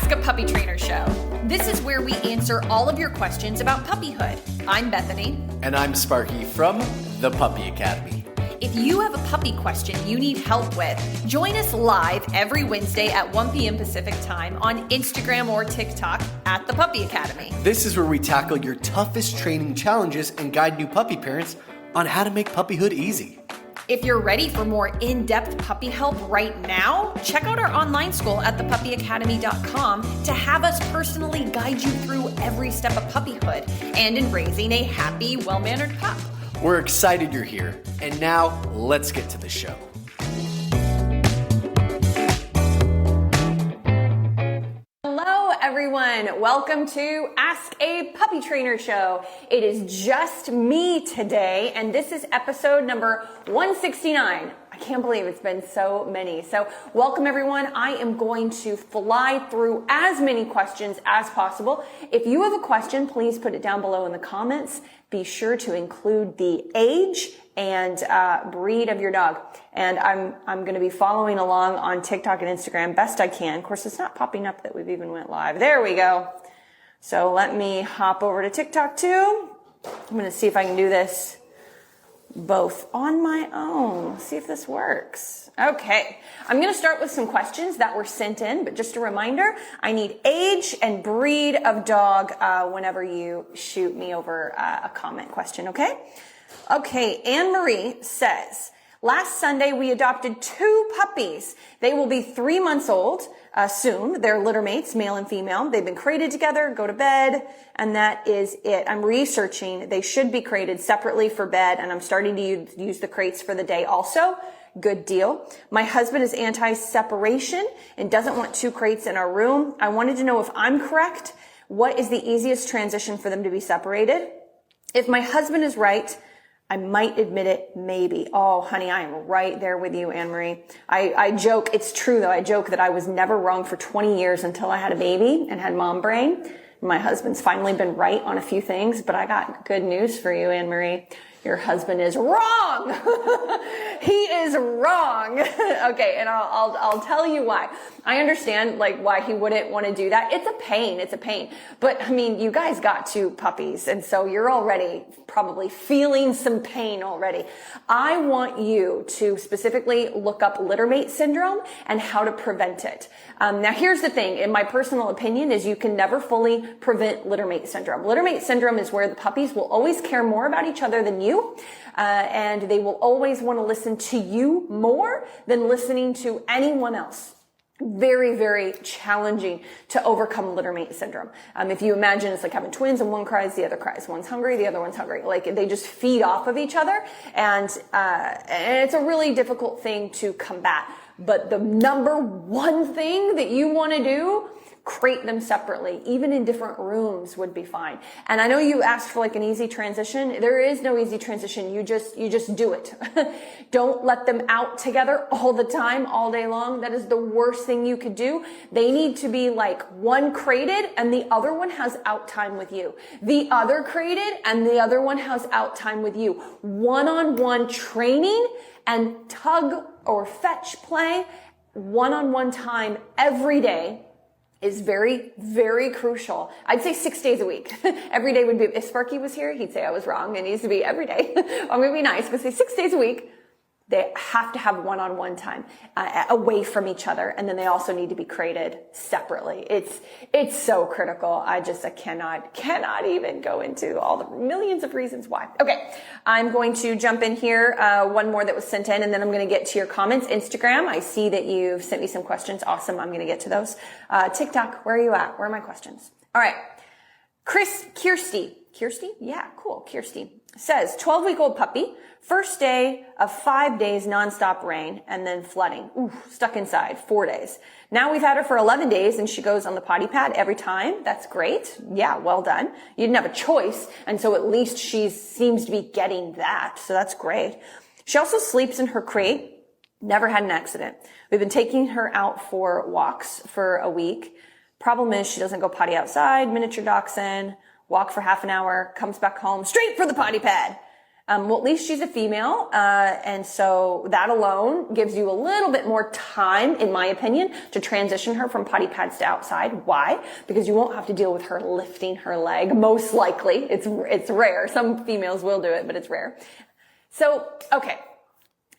Ask a Puppy Trainer Show. This is where we answer all of your questions about puppyhood. I'm Bethany. And I'm Sparky from the Puppy Academy. If you have a puppy question you need help with, join us live every Wednesday at 1 p.m. Pacific time on Instagram or TikTok at the Puppy Academy. This is where we tackle your toughest training challenges and guide new puppy parents on how to make puppyhood easy. If you're ready for more in-depth puppy help right now, check out our online school at thepuppyacademy.com to have us personally guide you through every step of puppyhood and in raising a happy, well-mannered pup. We're excited you're here. And now, let's get to the show. Hello, everyone. Welcome to Ask a Puppy Trainer Show. It is just me today, and this is episode number 169. I can't believe it's been so many. So welcome, everyone. I am going to fly through as many questions as possible. If you have a question, please put it down below in the comments. Be sure to include the age and breed of your dog. And I'm going to be following along on TikTok and Instagram best I can. Of course, it's not popping up that we've even went live. There we go. So let me hop over to TikTok too. I'm going to see if I can do this both on my own. See if this works. Okay. I'm going to start with some questions that were sent in, but just a reminder, I need age and breed of dog whenever you shoot me over a comment question, okay? Okay, Anne-Marie says, last Sunday we adopted 2 puppies. They will be 3 months old soon. They're littermates, male and female. They've been crated together, go to bed, and that is it. I'm researching. They should be crated separately for bed, and I'm starting to use the crates for the day also. Good deal. My husband is anti-separation and doesn't want 2 crates in our room. I wanted to know if I'm correct. What is the easiest transition for them to be separated? If my husband is right, I might admit it, maybe. Oh, honey, I am right there with you, Anne-Marie. I joke, it's true though, I joke that I was never wrong for 20 years until I had a baby and had mom brain. My husband's finally been right on a few things, but I got good news for you, Anne-Marie. Your husband is wrong. He is wrong. Okay, and I'll tell you why. I understand why he wouldn't want to do that. It's a pain. It's a pain. But I mean, you guys got 2 puppies, and so you're already probably feeling some pain already. I want you to specifically look up littermate syndrome and how to prevent it. Now here's the thing, in my personal opinion, is you can never fully prevent littermate syndrome. Littermate syndrome is where the puppies will always care more about each other than you, and they will always want to listen to you more than listening to anyone else. Very, very challenging to overcome littermate syndrome. If you imagine it's like having twins and one cries, the other cries. One's hungry, the other one's hungry. Like they just feed off of each other, and it's a really difficult thing to combat. But the number one thing that you want to do, crate them separately, even in different rooms would be fine. And I know you asked for an easy transition. There is no easy transition. You just do it. Don't let them out together all the time, all day long. That is the worst thing you could do. They need to be one crated and the other one has out time with you. The other crated and the other one has out time with you. One-on-one training and tug or fetch play, one-on-one time every day is very, very crucial. I'd say 6 days a week. Every day would be, if Sparky was here, he'd say I was wrong. It needs to be every day. I'm going to be nice, but say 6 days a week. They have to have one-on-one time away from each other, and then they also need to be crated separately. It's so critical. I cannot even go into all the millions of reasons why. Okay, I'm going to jump in here. One more that was sent in, and then I'm going to get to your comments. Instagram, I see that you've sent me some questions. Awesome. I'm going to get to those. TikTok, where are you at? Where are my questions? All right. Kirsty? Yeah, cool. Kirsty says, 12-week-old puppy, first day of 5 days nonstop rain and then flooding. Ooh, stuck inside 4 days. Now we've had her for 11 days and she goes on the potty pad every time. That's great. Yeah, well done. You didn't have a choice. And so at least she seems to be getting that. So that's great. She also sleeps in her crate. Never had an accident. We've been taking her out for walks for a week. Problem is she doesn't go potty outside, miniature dachshund, walk for half an hour, comes back home straight for the potty pad. Well, at least she's a female, and so that alone gives you a little bit more time, in my opinion, to transition her from potty pads to outside. Why? Because you won't have to deal with her lifting her leg, most likely. It's rare. Some females will do it, but it's rare. So, okay.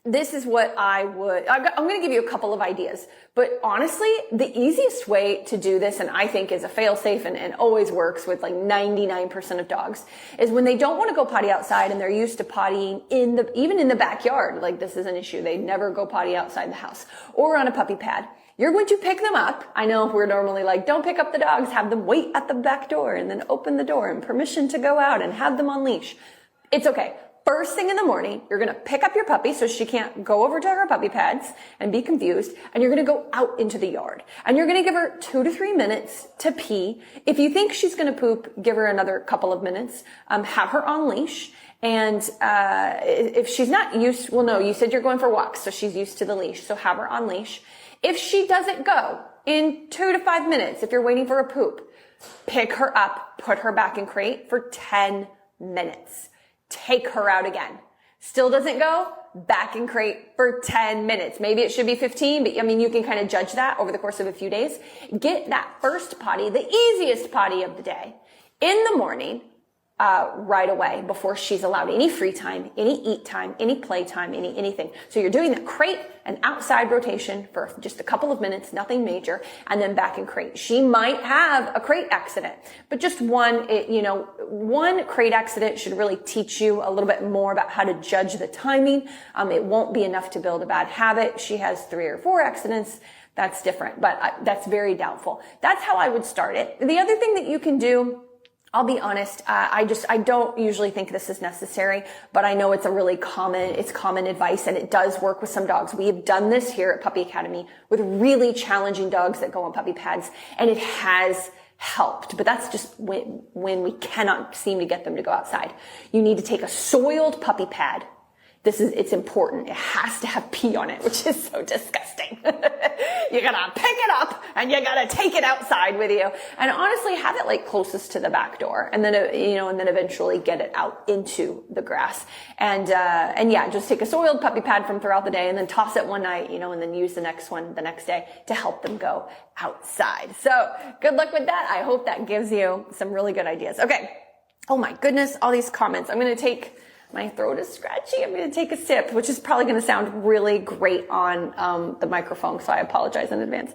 This is what I'm going to give you a couple of ideas, but honestly, the easiest way to do this, and I think is a fail-safe and always works with like 99% of dogs, is when they don't want to go potty outside and they're used to pottying even in the backyard. Like, this is an issue. They never go potty outside the house or on a puppy pad. You're going to pick them up. I know we're normally like, don't pick up the dogs, have them wait at the back door and then open the door and permission to go out and have them on leash. It's okay. First thing in the morning, you're going to pick up your puppy so she can't go over to her puppy pads and be confused. And you're going to go out into the yard. And you're going to give her 2 to 3 minutes to pee. If you think she's going to poop, give her another couple of minutes. Have her on leash. And if she's not used, well, no, you said you're going for walks, so she's used to the leash. So have her on leash. If she doesn't go in 2 to 5 minutes, if you're waiting for a poop, pick her up, put her back in crate for 10 minutes. Take her out again. Still doesn't go? Back in crate for 10 minutes. Maybe it should be 15, but I mean, you can kind of judge that over the course of a few days. Get that first potty, the easiest potty of the day, in the morning, right away, before she's allowed any free time, any eat time, any play time, anything. So you're doing the crate and outside rotation for just a couple of minutes, nothing major, and then back in crate. She might have a crate accident, but just one crate accident should really teach you a little bit more about how to judge the timing. It won't be enough to build a bad habit. She has 3 or 4 accidents. That's different, but that's very doubtful. That's how I would start it. The other thing that you can do, I'll be honest, I don't usually think this is necessary, but I know it's common advice, and it does work with some dogs. We have done this here at Puppy Academy with really challenging dogs that go on puppy pads, and it has helped, but that's just when we cannot seem to get them to go outside. You need to take a soiled puppy pad. It's important. It has to have pee on it, which is so disgusting. You gotta pick it up and you gotta take it outside with you. And honestly, have it like closest to the back door, and then, and then eventually get it out into the grass. And yeah, just take a soiled puppy pad from throughout the day and then toss it one night, and then use the next one the next day to help them go outside. So good luck with that. I hope that gives you some really good ideas. Okay. Oh my goodness, all these comments. My throat is scratchy. I'm going to take a sip, which is probably going to sound really great on the microphone, so I apologize in advance.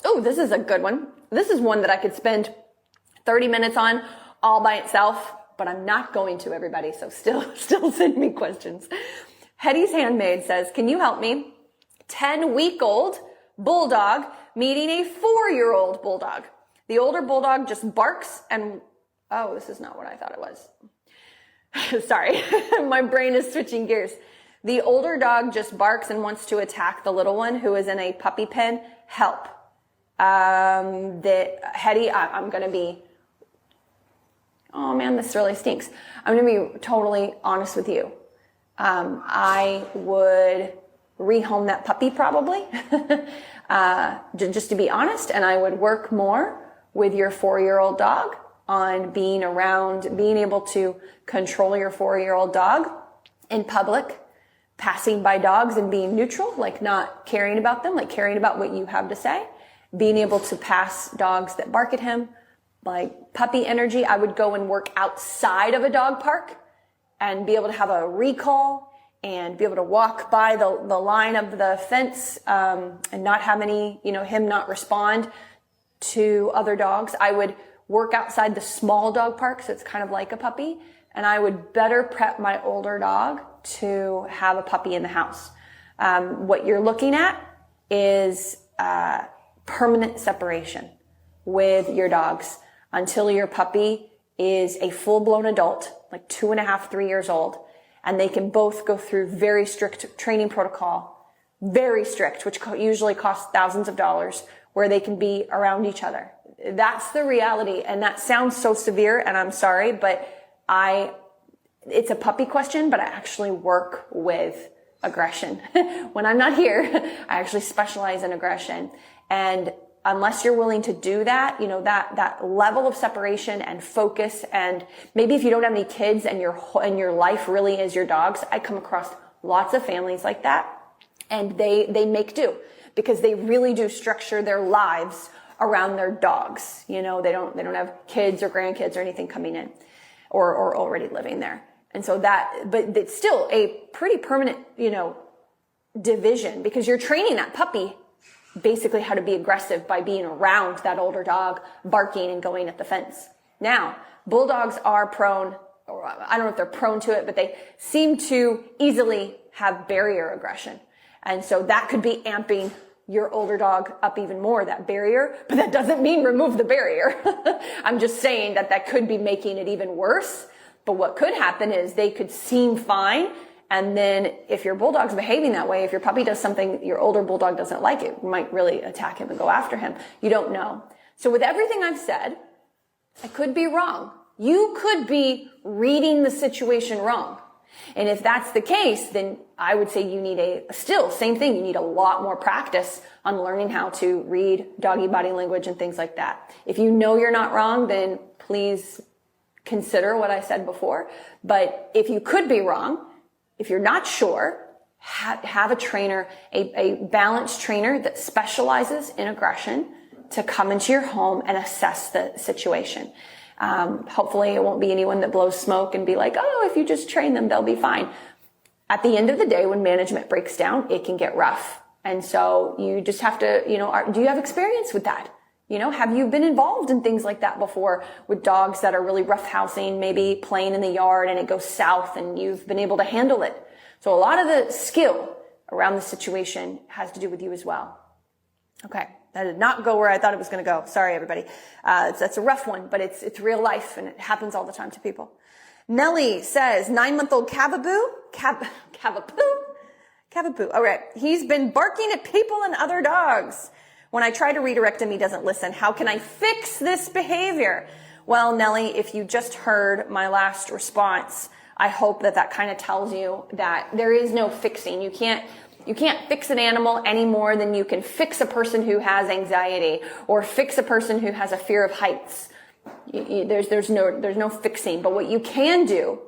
Oh, this is a good one. This is one that I could spend 30 minutes on all by itself, but I'm not going to, everybody, so still send me questions. Hetty's Handmaid says, can you help me? 10-week-old bulldog meeting a 4-year-old bulldog. The older bulldog just barks and, oh, this is not what I thought it was. Sorry, my brain is switching gears. The older dog just barks and wants to attack the little one who is in a puppy pen. Help. Hetty, I'm going to be, oh man, this really stinks. I'm going to be totally honest with you. I would rehome that puppy probably, just to be honest, and I would work more with your 4-year-old dog on being able to control your 4-year-old dog in public, passing by dogs and being neutral, like not caring about them, like caring about what you have to say, being able to pass dogs that bark at him, like puppy energy. I would go and work outside of a dog park and be able to have a recall and be able to walk by the line of the fence, and not have him not respond to other dogs. I would work outside the small dog park, so it's kind of like a puppy, and I would better prep my older dog to have a puppy in the house. What you're looking at is permanent separation with your dogs until your puppy is a full-blown adult, like 2.5, 3 years old, and they can both go through very strict training protocol, very strict, which usually costs thousands of dollars, where they can be around each other. That's the reality. And that sounds so severe, and I'm sorry, but it's a puppy question, but I actually work with aggression. When I'm not here, I actually specialize in aggression. And unless you're willing to do that, that level of separation and focus, and maybe if you don't have any kids and your life really is your dogs, I come across lots of families like that, and they make do because they really do structure their lives around their dogs. They don't have kids or grandkids or anything coming in or already living there. And so but it's still a pretty permanent, division, because you're training that puppy basically how to be aggressive by being around that older dog, barking and going at the fence. Now, bulldogs are prone, or I don't know if they're prone to it, but they seem to easily have barrier aggression. And so that could be amping your older dog up even more, that barrier, but that doesn't mean remove the barrier. I'm just saying that could be making it even worse. But what could happen is they could seem fine, and then if your bulldog's behaving that way, if your puppy does something your older bulldog doesn't like, it might really attack him and go after him. You don't know. So with everything I've said, I could be wrong. You could be reading the situation wrong. And if that's the case, then I would say you need same thing. You need a lot more practice on learning how to read doggy body language and things like that. If you know you're not wrong, then please consider what I said before. But if you could be wrong, if you're not sure, have a trainer, a balanced trainer that specializes in aggression to come into your home and assess the situation. Hopefully it won't be anyone that blows smoke and be like, oh, if you just train them, they'll be fine. At the end of the day, when management breaks down, it can get rough. And so you just have to, do you have experience with that? Have you been involved in things like that before with dogs that are really roughhousing, maybe playing in the yard and it goes south and you've been able to handle it? So a lot of the skill around the situation has to do with you as well. Okay. That did not go where I thought it was going to go. Sorry, everybody. That's a rough one, but it's real life and it happens all the time to people. Nellie says, 9-month-old Cavapoo. All right. He's been barking at people and other dogs. When I try to redirect him, he doesn't listen. How can I fix this behavior? Well, Nellie, if you just heard my last response, I hope that kind of tells you that there is no fixing. You can't fix an animal any more than you can fix a person who has anxiety or fix a person who has a fear of heights. There's no fixing. But what you can do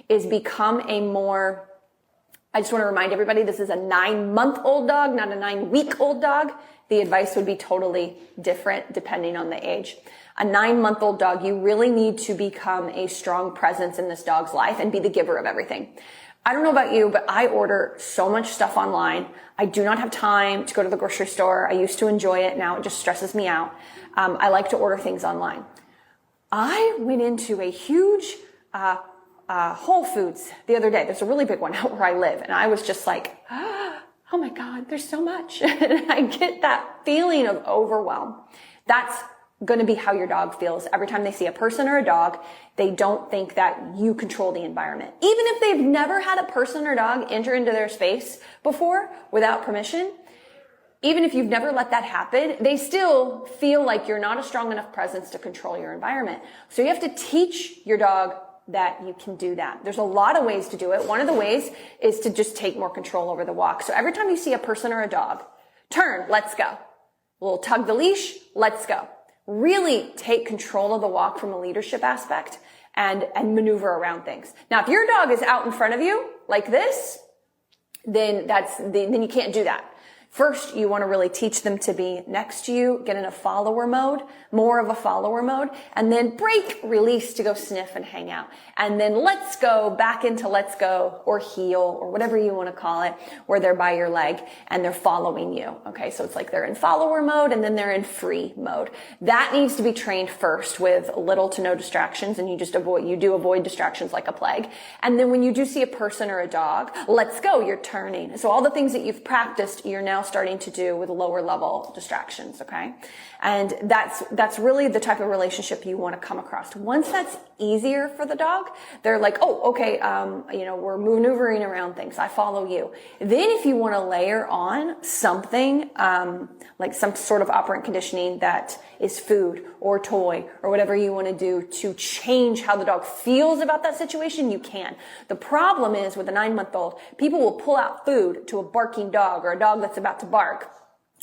is become I just want to remind everybody, this is a 9-month-old dog, not a 9-week-old dog. The advice would be totally different depending on the age. A 9-month-old dog, you really need to become a strong presence in this dog's life and be the giver of everything. I don't know about you, but I order so much stuff online. I do not have time to go to the grocery store. I used to enjoy it. Now it just stresses me out. I like to order things online. I went into a huge Whole Foods the other day. There's a really big one out where I live. And I was just like, oh my God, there's so much. And I get that feeling of overwhelm. That's going to be how your dog feels. Every time they see a person or a dog, they don't think that you control the environment. Even if they've never had a person or dog enter into their space before without permission, even if you've never let that happen, they still feel like you're not a strong enough presence to control your environment. So you have to teach your dog that you can do that. There's a lot of ways to do it. One of the ways is to just take more control over the walk. So every time you see a person or a dog, turn, let's go. A little tug the leash, let's go. Really take control of the walk from a leadership aspect and maneuver around things. Now, if your dog is out in front of you like this, then you can't do that. First, you want to really teach them to be next to you, get in a follower mode, more of a follower mode, and then break, release to go sniff and hang out. And then let's go back into let's go or heel or whatever you want to call it, where they're by your leg and they're following you. Okay, so it's like they're in follower mode and then they're in free mode. That needs to be trained first with little to no distractions, and you do avoid distractions like a plague. And then when you do see a person or a dog, let's go, you're turning. So all the things that you've practiced, you're now starting to do with lower level distractions, okay? And that's really the type of relationship you want to come across. Once that's easier for the dog, they're like, oh, okay, we're maneuvering around things. I follow you. Then if you want to layer on something, like some sort of operant conditioning that is food or toy or whatever you want to do to change how the dog feels about that situation, you can. The problem is with a 9-month-old, people will pull out food to a barking dog or a dog that's about to bark.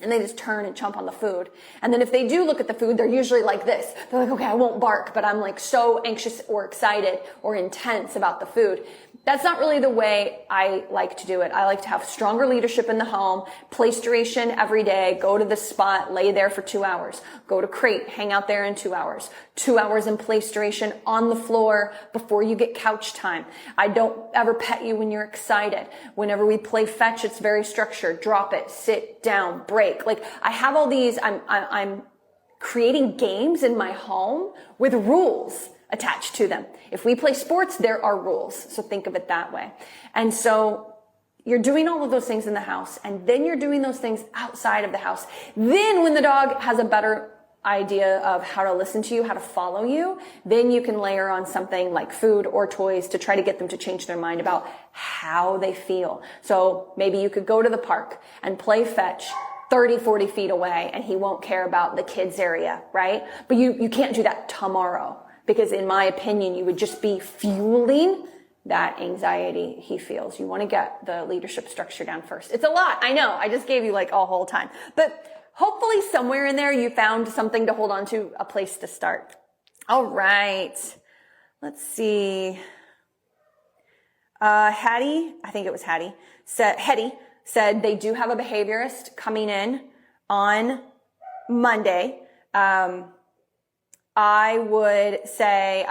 and they just turn and chomp on the food. And then if they do look at the food, they're usually like this. They're like, okay, I won't bark, but I'm like so anxious or excited or intense about the food. That's not really the way I like to do it. I like to have stronger leadership in the home, place duration every day, go to the spot, lay there for 2 hours, go to crate, hang out there in 2 hours, 2 hours in place duration on the floor before you get couch time. I don't ever pet you when you're excited. Whenever we play fetch, it's very structured. Drop it, sit down, break. Like I have all these, I'm creating games in my home with rules attached to them. If we play sports, there are rules. So think of it that way. And so you're doing all of those things in the house, and then you're doing those things outside of the house. Then when the dog has a better idea of how to listen to you, how to follow you, then you can layer on something like food or toys to try to get them to change their mind about how they feel. So maybe you could go to the park and play fetch 30, 40 feet away, and he won't care about the kids area, right? But you can't do that tomorrow. Because in my opinion, you would just be fueling that anxiety he feels. You want to get the leadership structure down first. It's a lot. I know. I just gave you like a whole time. But hopefully somewhere in there you found something to hold on to, a place to start. All right. Let's see. Hattie, I think it was Hattie, Hetty said they do have a behaviorist coming in on Monday. I would say,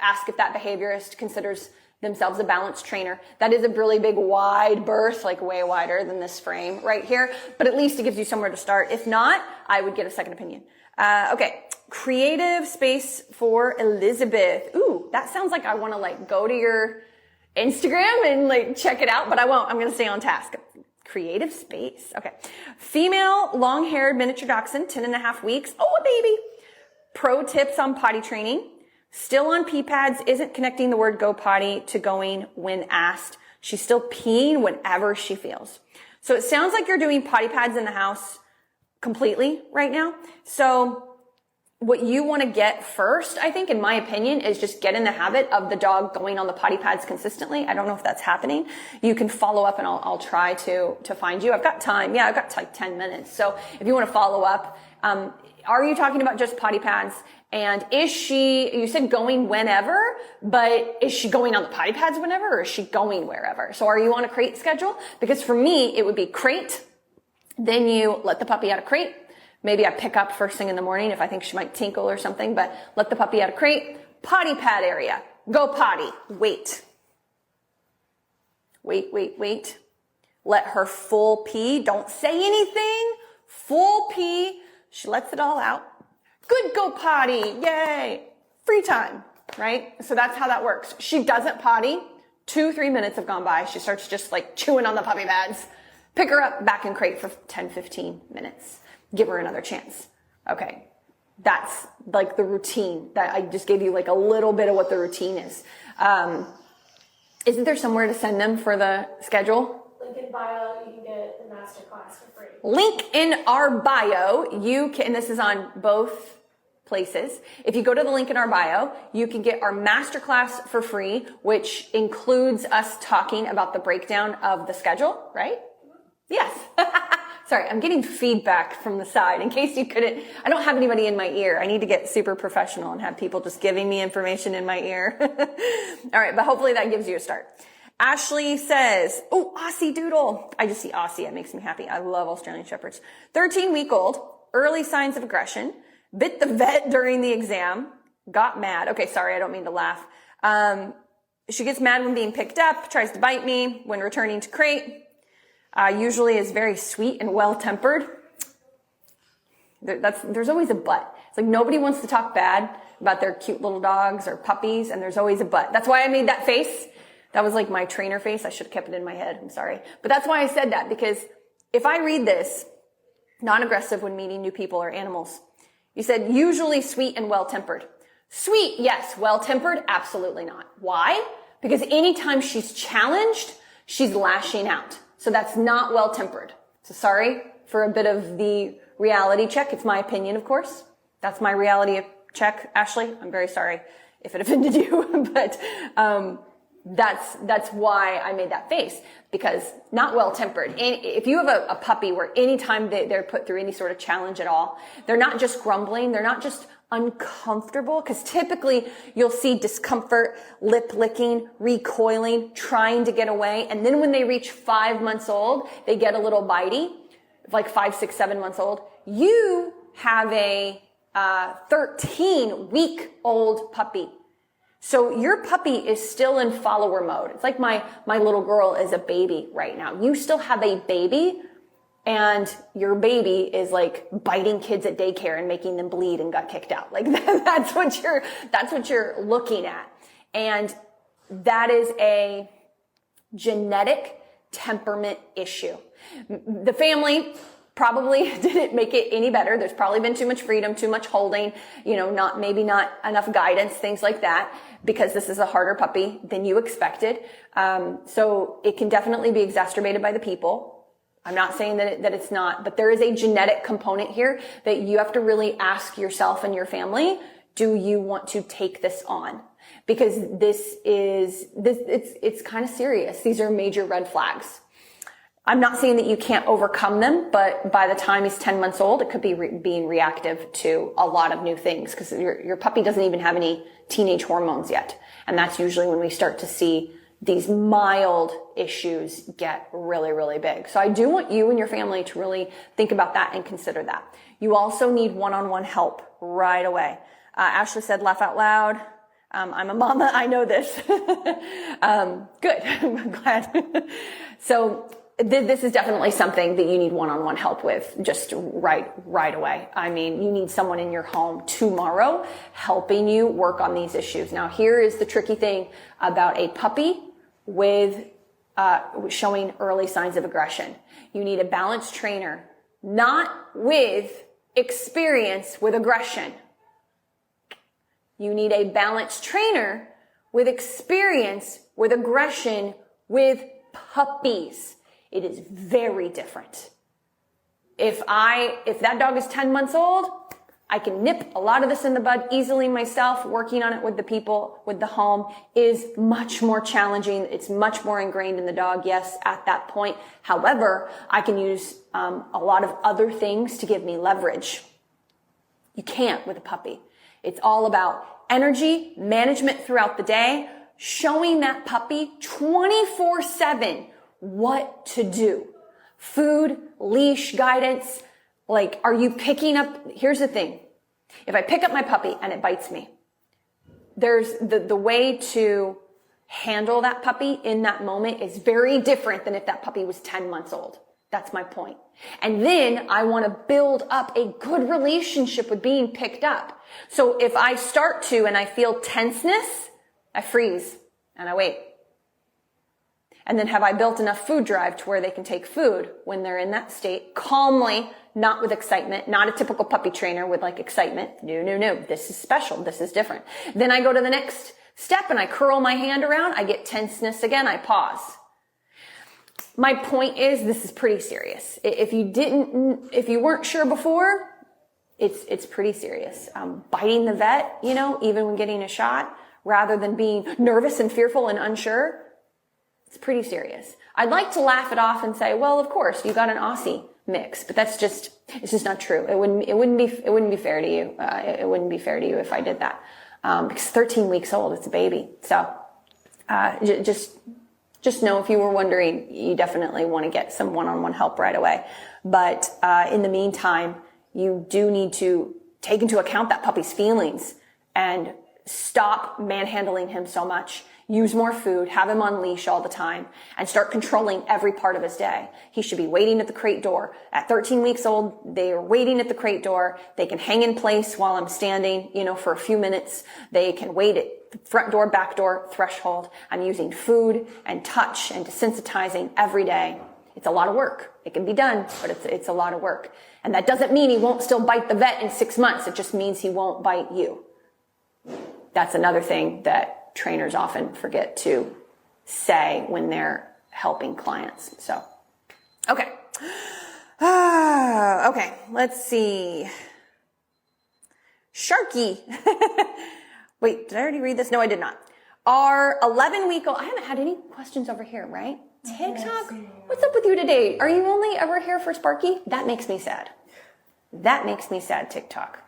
ask if that behaviorist considers themselves a balanced trainer. That is a really big wide berth, like way wider than this frame right here, but at least it gives you somewhere to start. If not, I would get a second opinion. Okay. Creative space for Elizabeth. Ooh, that sounds like I want to like go to your Instagram and like check it out, but I won't. I'm going to stay on task. Creative space. Okay. Female long-haired miniature dachshund, 10.5 weeks. Oh, a baby. Pro tips on potty training. Still on pee pads, isn't connecting the word go potty to going when asked. She's still peeing whenever she feels. So it sounds like you're doing potty pads in the house completely right now. So what you want to get first, I think, in my opinion, is just get in the habit of the dog going on the potty pads consistently. I don't know if that's happening. You can follow up and I'll try to find you. I've got time. Yeah, I've got like 10 minutes. So if you want to follow up, are you talking about just potty pads? And is she, you said going whenever, but is she going on the potty pads whenever, or is she going wherever? So are you on a crate schedule? Because for me, it would be crate. Then you let the puppy out of crate. Maybe I pick up first thing in the morning if I think she might tinkle or something, but let the puppy out of crate. Potty pad area. Go potty. Wait. Wait. Let her full pee. Don't say anything. Full pee. She lets it all out. Good, go potty. Yay. Free time, right? So that's how that works. She doesn't potty. 2-3 minutes have gone by. She starts just like chewing on the puppy pads. Pick her up back in crate for 10-15 minutes. Give her another chance. Okay. That's like the routine that I just gave you, like a little bit of what the routine is. Isn't there somewhere to send them for the schedule? Link in bio, you can get the master class for free. Link in our bio, you can, and this is on both places. If you go to the link in our bio, you can get our masterclass for free, which includes us talking about the breakdown of the schedule, right? Yes. Sorry, I'm getting feedback from the side. In case you couldn't, I don't have anybody in my ear. I need to get super professional and have people just giving me information in my ear. All right, but hopefully that gives you a start. Ashley says, oh, Aussie Doodle. I just see Aussie. It makes me happy. I love Australian Shepherds. 13-week-old, early signs of aggression, bit the vet during the exam, got mad. Okay, sorry, I don't mean to laugh. She gets mad when being picked up, tries to bite me when returning to crate. Usually is very sweet and well-tempered. There's always a but. It's like nobody wants to talk bad about their cute little dogs or puppies, and there's always a but. That's why I made that face. That was like my trainer face. I should have kept it in my head. I'm sorry. But that's why I said that, because if I read this, non-aggressive when meeting new people or animals, you said usually sweet and well-tempered. Sweet, yes. Well-tempered, absolutely not. Why? Because anytime she's challenged, she's lashing out. So that's not well-tempered. So sorry for a bit of the reality check. It's my opinion, of course. That's my reality check, Ashley. I'm very sorry if it offended you, but that's why I made that face, because not well tempered. And if you have a puppy where anytime they're put through any sort of challenge at all, they're not just grumbling, they're not just uncomfortable, because typically you'll see discomfort, lip licking, recoiling, trying to get away. And then when they reach 5 months old, they get a little bitey, like 5, 6, 7 months old. You have a 13-week-old puppy. So your puppy is still in follower mode. It's like my little girl is a baby right now. You still have a baby, and your baby is like biting kids at daycare and making them bleed and got kicked out. Like that's what you're looking at. And that is a genetic temperament issue. The family probably didn't make it any better. There's probably been too much freedom, too much holding, maybe not enough guidance, things like that, because this is a harder puppy than you expected. So it can definitely be exacerbated by the people. I'm not saying that it's not, but there is a genetic component here that you have to really ask yourself and your family, do you want to take this on? Because it's kind of serious. These are major red flags. I'm not saying that you can't overcome them, but by the time he's 10 months old, it could be being reactive to a lot of new things, because your puppy doesn't even have any teenage hormones yet. And that's usually when we start to see these mild issues get really, really big. So I do want you and your family to really think about that and consider that. You also need one-on-one help right away. Ashley said, laugh out loud. I'm a mama. I know this. Good. I'm glad. So this is definitely something that you need one-on-one help with just right away. I mean, you need someone in your home tomorrow helping you work on these issues. Now, here is the tricky thing about a puppy with showing early signs of aggression. You need a balanced trainer, not with experience with aggression. You need a balanced trainer with experience with aggression with puppies. It is very different. If that dog is 10 months old, I can nip a lot of this in the bud easily myself. Working on it with the people, with the home, is much more challenging. It's much more ingrained in the dog, yes, at that point. However, I can use a lot of other things to give me leverage. You can't with a puppy. It's all about energy management throughout the day, showing that puppy 24/7 what to do. Food, leash, guidance. Like, are you picking up? Here's the thing. If I pick up my puppy and it bites me, there's the way to handle that puppy in that moment is very different than if that puppy was 10 months old. That's my point. And then I want to build up a good relationship with being picked up. So if I start to and I feel tenseness, I freeze and I wait. And then have I built enough food drive to where they can take food when they're in that state calmly, not with excitement, not a typical puppy trainer with like excitement. No. This is special. This is different. Then I go to the next step and I curl my hand around. I get tenseness again. I pause. My point is, this is pretty serious. If you weren't sure before, it's pretty serious. Biting the vet, even when getting a shot, rather than being nervous and fearful and unsure, it's pretty serious. I'd like to laugh it off and say, well, of course, you got an Aussie mix, but it's just not true. It wouldn't be fair to you. It wouldn't be fair to you if I did that. Because 13 weeks old, it's a baby. So, just know, if you were wondering, you definitely want to get some one-on-one help right away. But in the meantime, you do need to take into account that puppy's feelings and stop manhandling him so much. Use more food, have him on leash all the time, and start controlling every part of his day. He should be waiting at the crate door. At 13 weeks old, they are waiting at the crate door. They can hang in place while I'm standing, for a few minutes. They can wait at the front door, back door, threshold. I'm using food and touch and desensitizing every day. It's a lot of work. It can be done, but it's a lot of work. And that doesn't mean he won't still bite the vet in 6 months. It just means he won't bite you. That's another thing that trainers often forget to say when they're helping clients. So, okay. Okay, let's see. Sharky. Wait, did I already read this? No, I did not. Our 11-week-old, I haven't had any questions over here, right? TikTok, what's up with you today? Are you only ever here for Sparky? That makes me sad. That makes me sad, TikTok.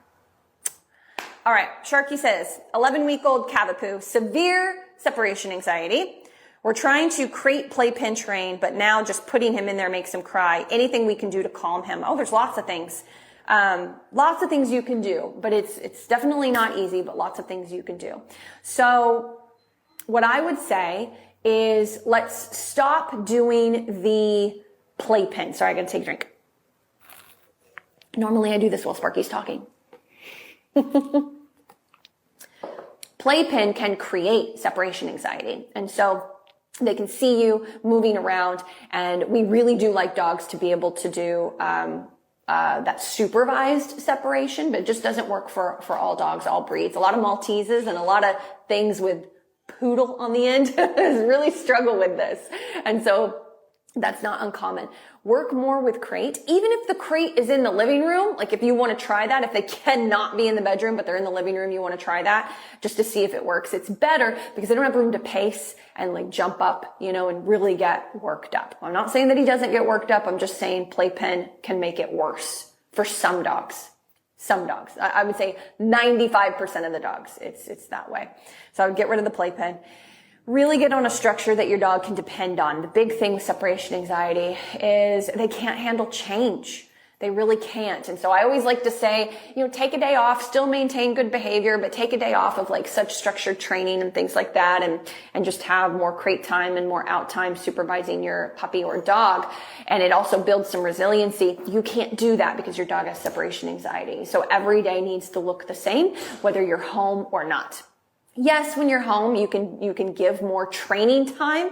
All right, Sharky says, 11-week-old Cavapoo, severe separation anxiety. We're trying to crate, play, pin, train, but now just putting him in there makes him cry. Anything we can do to calm him? Oh, there's lots of things. Lots of things you can do, but it's definitely not easy, but lots of things you can do. So what I would say is let's stop doing the playpen. Sorry, I gotta take a drink. Normally I do this while Sparky's talking. Playpen can create separation anxiety. And so they can see you moving around, and we really do like dogs to be able to do that supervised separation, but it just doesn't work for all dogs, all breeds. A lot of Malteses and a lot of things with poodle on the end really struggle with this. And so that's not uncommon. Work more with crate. Even if the crate is in the living room, like if you want to try that, if they cannot be in the bedroom, but they're in the living room, you want to try that just to see if it works. It's better because they don't have room to pace and like jump up, and really get worked up. I'm not saying that he doesn't get worked up. I'm just saying playpen can make it worse for some dogs. Some dogs. I would say 95% of the dogs. It's that way. So I would get rid of the playpen. Really get on a structure that your dog can depend on. The big thing with separation anxiety is they can't handle change. They really can't. And so I always like to say, take a day off, still maintain good behavior, but take a day off of like such structured training and things like that, and just have more crate time and more out time supervising your puppy or dog. And it also builds some resiliency. You can't do that because your dog has separation anxiety. So every day needs to look the same, whether you're home or not. Yes, when you're home, you can give more training time,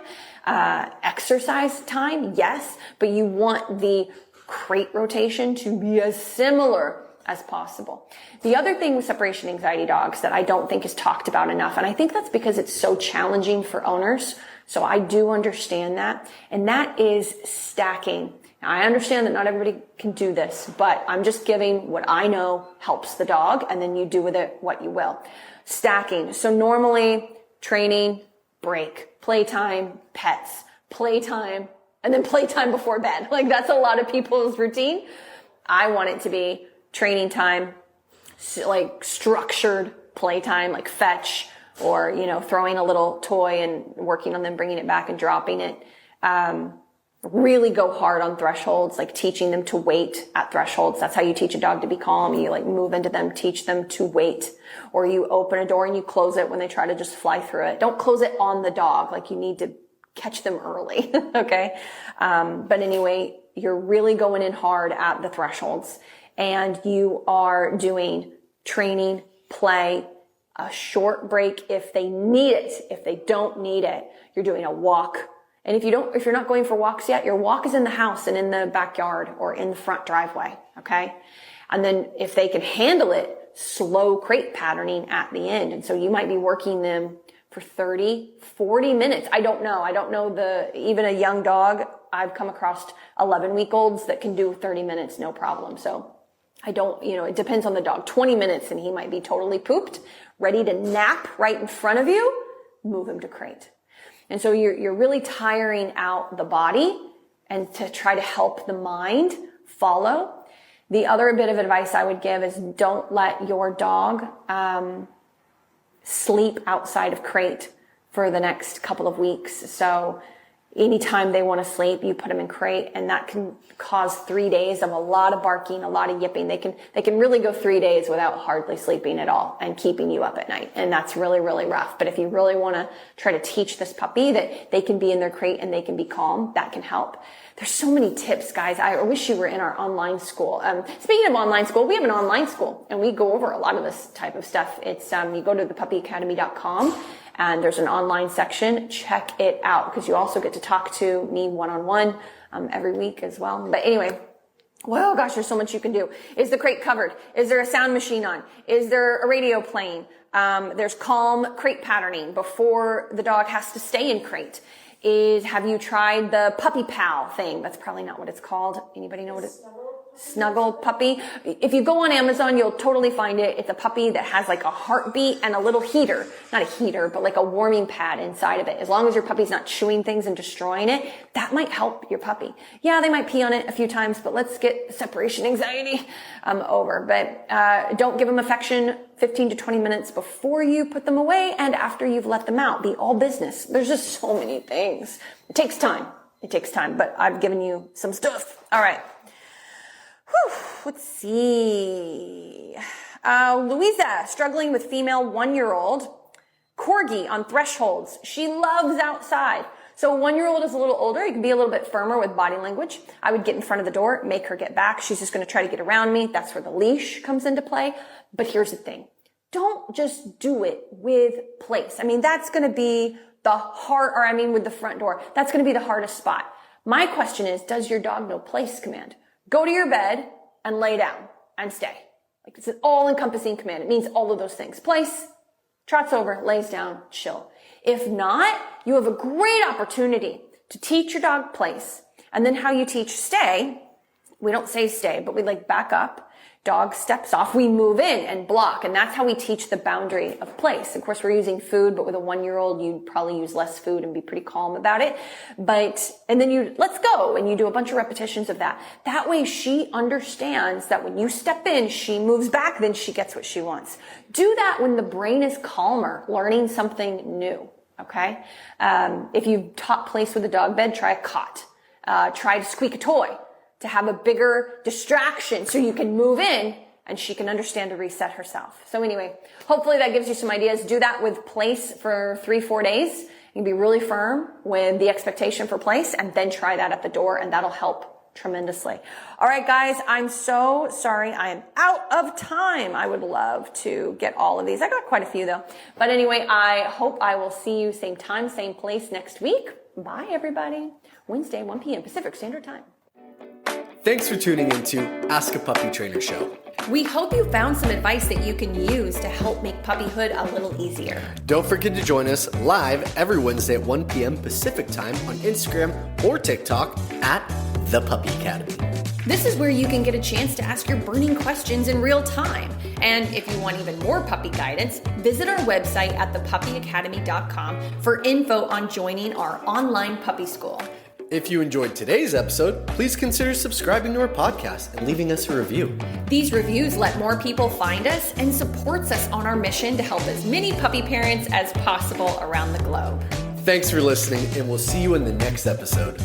exercise time, yes, but you want the crate rotation to be as similar as possible. The other thing with separation anxiety dogs that I don't think is talked about enough, and I think that's because it's so challenging for owners, so I do understand that, and that is stacking. Now, I understand that not everybody can do this, but I'm just giving what I know helps the dog, and then you do with it what you will. Stacking. So normally training, break, playtime, pets, playtime, and then playtime before bed. Like that's a lot of people's routine. I want it to be training time, like structured playtime, like fetch or, throwing a little toy and working on them, bringing it back and dropping it. Really go hard on thresholds, like teaching them to wait at thresholds. That's how you teach a dog to be calm. You like move into them, teach them to wait. Or you open a door and you close it when they try to just fly through it. Don't close it on the dog. Like you need to catch them early. Okay. But anyway, you're really going in hard at the thresholds, and you are doing training, play, a short break if they need it. If they don't need it, you're doing a walk. And if you're not going for walks yet, your walk is in the house and in the backyard or in the front driveway. Okay. And then if they can handle it, slow crate patterning at the end. And so you might be working them for 30, 40 minutes. I don't know. Even a young dog, I've come across 11-week-olds that can do 30 minutes, no problem. So it depends on the dog. 20 minutes and he might be totally pooped, ready to nap right in front of you. Move him to crate. And so you're really tiring out the body and to try to help the mind follow. The other bit of advice I would give is don't let your dog sleep outside of crate for the next couple of weeks. So anytime they want to sleep, you put them in crate, and that can cause 3 days of a lot of barking, a lot of yipping. They can really go 3 days without hardly sleeping at all and keeping you up at night. And that's really, really rough. But if you really want to try to teach this puppy that they can be in their crate and they can be calm, that can help. There's so many tips, guys. I wish you were in our online school. Speaking of online school, we have an online school and we go over a lot of this type of stuff. It's, you go to thepuppyacademy.com and there's an online section. Check it out because you also get to talk to me one-on-one, every week as well. But anyway, well, gosh, there's so much you can do. Is the crate covered? Is there a sound machine on? Is there a radio playing? There's calm crate patterning before the dog has to stay in crate. Have you tried the puppy pal thing? That's probably not what it's called. Anybody know what it's? snuggle puppy. If you go on Amazon, you'll totally find it. It's a puppy that has like a heartbeat and a little heater, not a heater, but like a warming pad inside of it. As long as your puppy's not chewing things and destroying it, that might help your puppy. Yeah, they might pee on it a few times, but let's get separation anxiety over. But don't give them affection 15 to 20 minutes before you put them away and after you've let them out. Be all business. There's just so many things. It takes time. It takes time, but I've given you some stuff. All right. Whew, let's see. Louisa, struggling with female 1-year-old. Corgi on thresholds. She loves outside. So 1-year-old is a little older. You can be a little bit firmer with body language. I would get in front of the door, make her get back. She's just going to try to get around me. That's where the leash comes into play. But here's the thing. Don't just do it with place. I mean, that's going to be with the front door. That's going to be the hardest spot. My question is, does your dog know place command? Go to your bed and lay down and stay. Like it's an all-encompassing command. It means all of those things. Place, trots over, lays down, chill. If not, you have a great opportunity to teach your dog place. And then how you teach stay, we don't say stay, but we like back up. Dog steps off, we move in and block. And that's how we teach the boundary of place. Of course, we're using food, but with a 1-year-old, you'd probably use less food and be pretty calm about it. And then let's go. And you do a bunch of repetitions of that. That way she understands that when you step in, she moves back, then she gets what she wants. Do that when the brain is calmer, learning something new. Okay. If you've taught place with a dog bed, try a cot. Try to squeak a toy to have a bigger distraction so you can move in and she can understand to reset herself. So anyway, hopefully that gives you some ideas. Do that with place for 3-4 days. You can be really firm with the expectation for place and then try that at the door and that'll help tremendously. All right, guys, I'm so sorry. I am out of time. I would love to get all of these. I got quite a few though. But anyway, I hope I will see you same time, same place next week. Bye, everybody. Wednesday, 1 p.m. Pacific Standard Time. Thanks for tuning into Ask a Puppy Trainer Show. We hope you found some advice that you can use to help make puppyhood a little easier. Don't forget to join us live every Wednesday at 1 p.m. Pacific Time on Instagram or TikTok at The Puppy Academy. This is where you can get a chance to ask your burning questions in real time. And if you want even more puppy guidance, visit our website at thepuppyacademy.com for info on joining our online puppy school. If you enjoyed today's episode, please consider subscribing to our podcast and leaving us a review. These reviews let more people find us and supports us on our mission to help as many puppy parents as possible around the globe. Thanks for listening, and we'll see you in the next episode.